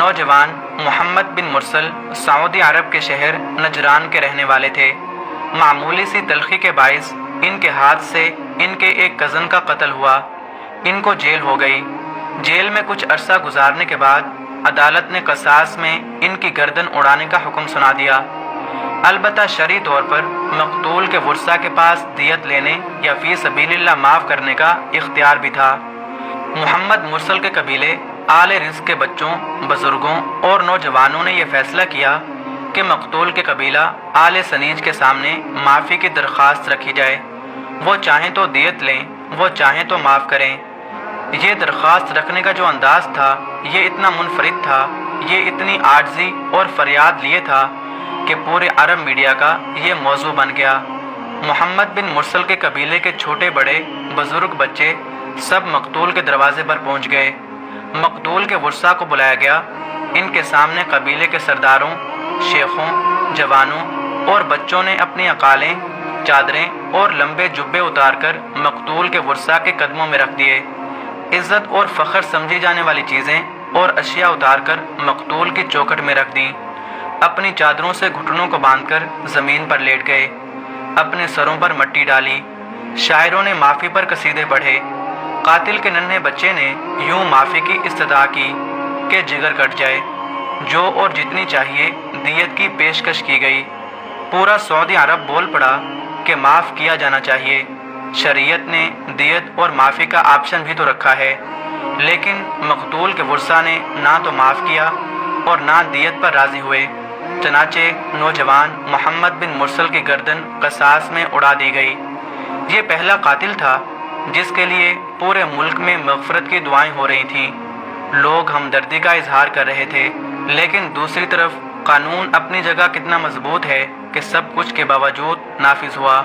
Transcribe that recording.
نوجوان محمد بن مرسل سعودی عرب کے شہر نجران کے رہنے والے تھے۔ معمولی سی تلخی کے باعث ان کے ہاتھ سے ان کے ایک کزن کا قتل ہوا۔ ان کو جیل ہو گئی۔ جیل میں کچھ عرصہ گزارنے کے بعد عدالت نے قصاص میں ان کی گردن اڑانے کا حکم سنا دیا۔ البتہ شرعی طور پر مقتول کے ورثاء کے پاس دیت لینے یا فی سبیل اللہ معاف کرنے کا اختیار بھی تھا۔ محمد مرسل کے قبیلے آل رزق کے بچوں، بزرگوں اور نوجوانوں نے یہ فیصلہ کیا کہ مقتول کے قبیلہ آل سنیج کے سامنے معافی کی درخواست رکھی جائے۔ وہ چاہیں تو دیت لیں، وہ چاہیں تو معاف کریں۔ یہ درخواست رکھنے کا جو انداز تھا یہ اتنا منفرد تھا، یہ اتنی عاجزی اور فریاد لیے تھا کہ پورے عرب میڈیا کا یہ موضوع بن گیا۔ محمد بن مرسل کے قبیلے کے چھوٹے بڑے، بزرگ، بچے سب مقتول کے دروازے پر پہنچ گئے۔ مقتول کے ورثاء کو بلایا گیا۔ ان کے سامنے قبیلے کے سرداروں، شیخوں، جوانوں اور بچوں نے اپنی اقالیں، چادریں اور لمبے جبے اتار کر مقتول کے ورثاء کے قدموں میں رکھ دیے۔ عزت اور فخر سمجھی جانے والی چیزیں اور اشیاء اتار کر مقتول کی چوکھٹ میں رکھ دیں۔ اپنی چادروں سے گھٹنوں کو باندھ کر زمین پر لیٹ گئے۔ اپنے سروں پر مٹی ڈالی۔ شاعروں نے معافی پر قصیدے پڑھے۔ قاتل کے ننھے بچے نے یوں معافی کی استدعا کی کہ جگر کٹ جائے۔ جو اور جتنی چاہیے دیت کی پیشکش کی گئی۔ پورا سعودی عرب بول پڑا کہ معاف کیا جانا چاہیے۔ شریعت نے دیت اور معافی کا آپشن بھی تو رکھا ہے، لیکن مقتول کے ورثاء نے نہ تو معاف کیا اور نہ دیت پر راضی ہوئے۔ چنانچہ نوجوان محمد بن مرسل کی گردن قصاص میں اڑا دی گئی۔ یہ پہلا قاتل تھا جس کے لیے پورے ملک میں مغفرت کی دعائیں ہو رہی تھیں۔ لوگ ہمدردی کا اظہار کر رہے تھے، لیکن دوسری طرف قانون اپنی جگہ کتنا مضبوط ہے کہ سب کچھ کے باوجود نافذ ہوا۔